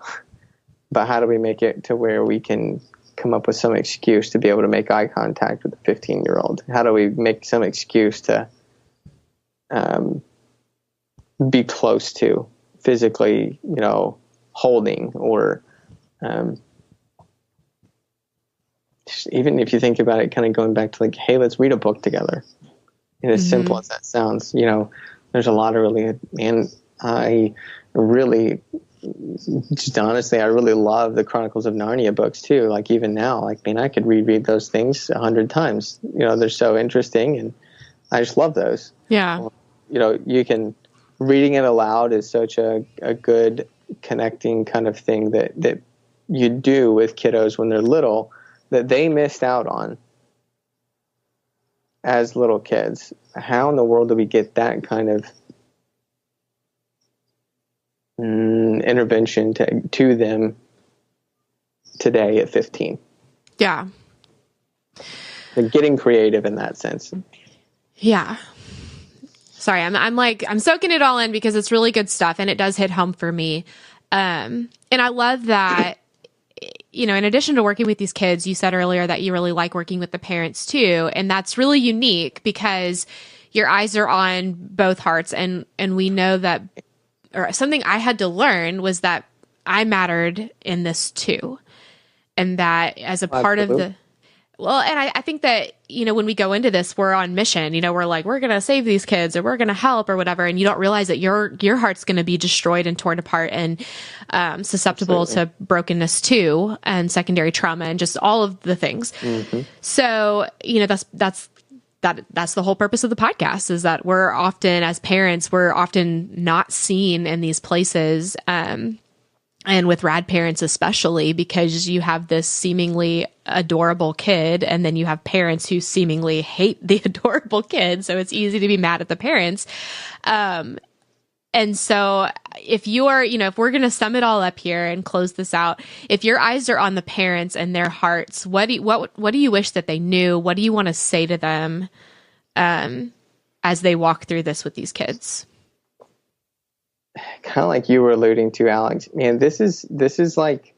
But how do we make it to where we can come up with some excuse to be able to make eye contact with a 15-year-old? How do we make some excuse to be close to physically, holding, or even if you think about it, kind of going back to like, hey, let's read a book together. And as simple as that sounds, there's a lot of I really, just honestly, I really love the Chronicles of Narnia books too. Like even now, like, I could reread those things 100 times. They're so interesting, and I just love those. Yeah. Reading it aloud is such a good connecting kind of thing that you do with kiddos when they're little, that they missed out on as little kids. How in the world do we get that kind of intervention to them today at 15? Yeah. Like getting creative in that sense. Yeah. Sorry, I'm soaking it all in because it's really good stuff, and it does hit home for me. And I love that, in addition to working with these kids, you said earlier that you really like working with the parents too. And that's really unique because your eyes are on both hearts. And we know that, or something I had to learn was that I mattered in this too. And that as a part of and I think that, when we go into this, we're on mission, we're like, we're going to save these kids, or we're going to help, or whatever. And you don't realize that your heart's going to be destroyed and torn apart and susceptible to brokenness too, and secondary trauma, and just all of the things. So, that's the whole purpose of the podcast, is that we're often, as parents, we're often not seen in these places. And with rad parents, especially, because you have this seemingly adorable kid, and then you have parents who seemingly hate the adorable kid. So it's easy to be mad at the parents. And so if you're, if we're going to sum it all up here and close this out, if your eyes are on the parents and their hearts, what do you wish that they knew? What do you want to say to them as they walk through this with these kids? Kind of like you were alluding to, Alex, man, this is like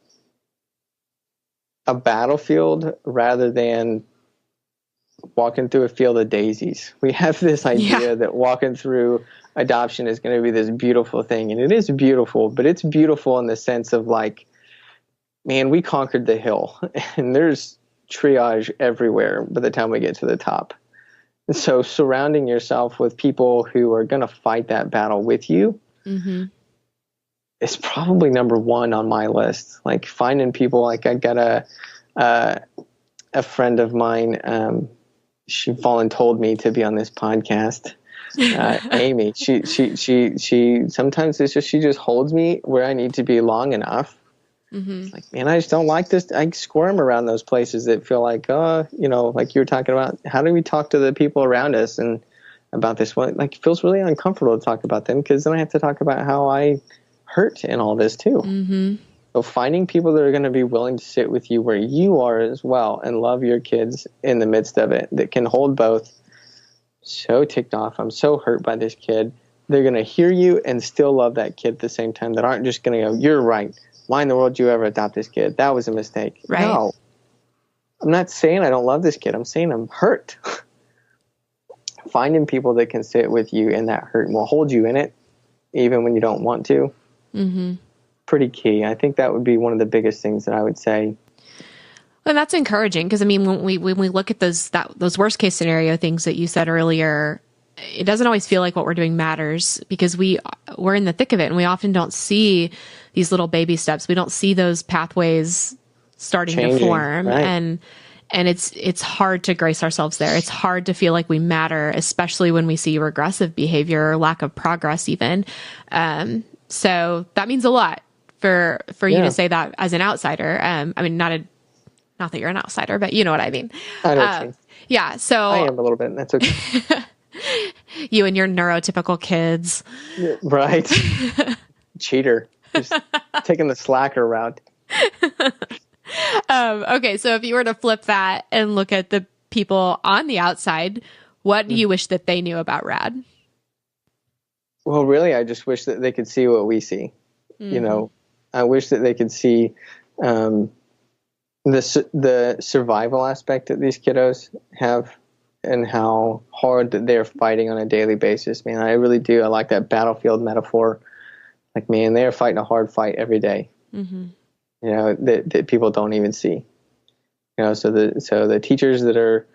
a battlefield rather than walking through a field of daisies. We have this idea that walking through adoption is going to be this beautiful thing. And it is beautiful, but it's beautiful in the sense of like, man, we conquered the hill and there's triage everywhere by the time we get to the top. And so surrounding yourself with people who are going to fight that battle with you, it's probably number one on my list. Like finding people, like I got a friend of mine, she volunteered me to be on this podcast. Amy, she sometimes it's just, she just holds me where I need to be long enough It's like, man, I just don't like this. I squirm around those places that feel like, like you were talking about, how do we talk to the people around us and about this one? Like, it feels really uncomfortable to talk about them because then I have to talk about how I hurt in all this too. So finding people that are going to be willing to sit with you where you are as well and love your kids in the midst of it, that can hold both. So ticked off. I'm so hurt by this kid. They're going to hear you and still love that kid at the same time, that aren't just going to go, you're right. Why in the world did you ever adopt this kid? That was a mistake. Right. No, I'm not saying I don't love this kid. I'm saying I'm hurt. Finding people that can sit with you in that hurt and will hold you in it, even when you don't want to. Pretty key. I think that would be one of the biggest things that I would say. And that's encouraging because, I mean, when we look at those worst case scenario things that you said earlier, it doesn't always feel like what we're doing matters because we're in the thick of it and we often don't see these little baby steps. We don't see those pathways starting to form. Right. And it's hard to grace ourselves there. It's hard to feel like we matter, especially when we see regressive behavior or lack of progress even. So that means a lot for you to say that as an outsider. I mean, not that you're an outsider, but you know what I mean. I know what you mean. Yeah. So I am a little bit, and that's okay. You and your neurotypical kids. Right. Cheater. Just taking the slacker route. Okay. So if you were to flip that and look at the people on the outside, what do you wish that they knew about RAD? Well, really, I just wish that they could see what we see. I wish that they could see the survival aspect that these kiddos have and how hard that they're fighting on a daily basis. Man, I really do. I like that battlefield metaphor. Like, man, they're fighting a hard fight every day. That people don't even see. So the teachers that are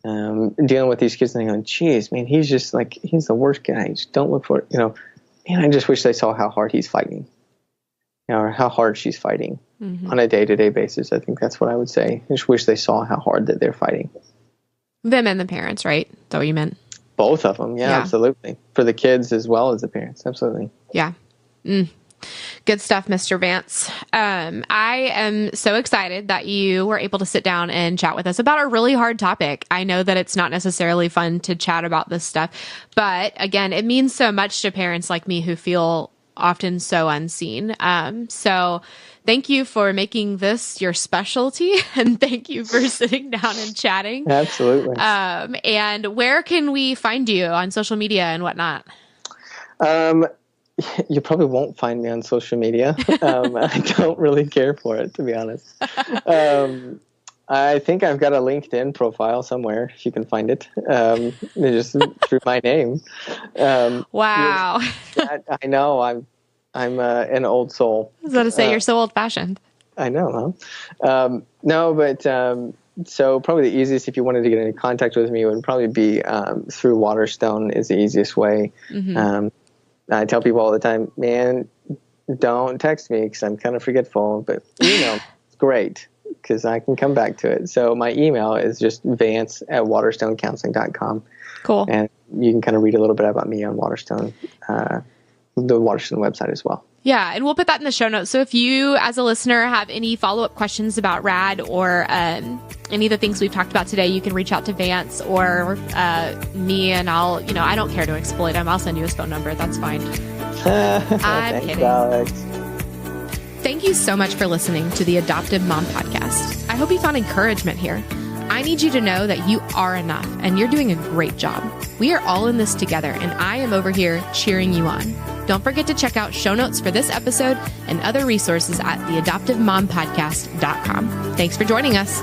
dealing with these kids and they're going, geez, man, he's the worst guy. Just don't look for it. Man, I just wish they saw how hard he's fighting. Or how hard she's fighting on a day-to-day basis. I think that's what I would say. I just wish they saw how hard that they're fighting. Them and the parents, right? Is that what you meant? Both of them. Yeah, absolutely. For the kids as well as the parents. Absolutely. Yeah. Good stuff, Mr. Vance. I am so excited that you were able to sit down and chat with us about a really hard topic. I know that it's not necessarily fun to chat about this stuff, but again, it means so much to parents like me who feel often so unseen. So thank you for making this your specialty and thank you for sitting down and chatting. Absolutely. And where can we find you on social media and whatnot? You probably won't find me on social media. I don't really care for it, to be honest. I think I've got a LinkedIn profile somewhere, if you can find it. Just through my name. Wow. I know. I'm an old soul. I was going to say, you're so old-fashioned. I know, huh? No, but so probably the easiest, if you wanted to get in contact with me, would probably be through Waterstone is the easiest way. I tell people all the time, man, don't text me because I'm kind of forgetful, but email is great because I can come back to it. So my email is just vance@waterstonecounseling.com. Cool. And you can kind of read a little bit about me on Waterstone, the Waterstone website as well. Yeah, and we'll put that in the show notes. So if you, as a listener, have any follow-up questions about RAD or any of the things we've talked about today, you can reach out to Vance or me, and I'll, I don't care to exploit him. I'll send you his phone number. That's fine. I'm kidding. Alex. Thank you so much for listening to the Adoptive Mom Podcast. I hope you found encouragement here. I need you to know that you are enough and you're doing a great job. We are all in this together, and I am over here cheering you on. Don't forget to check out show notes for this episode and other resources at theadoptivemompodcast.com. Thanks for joining us.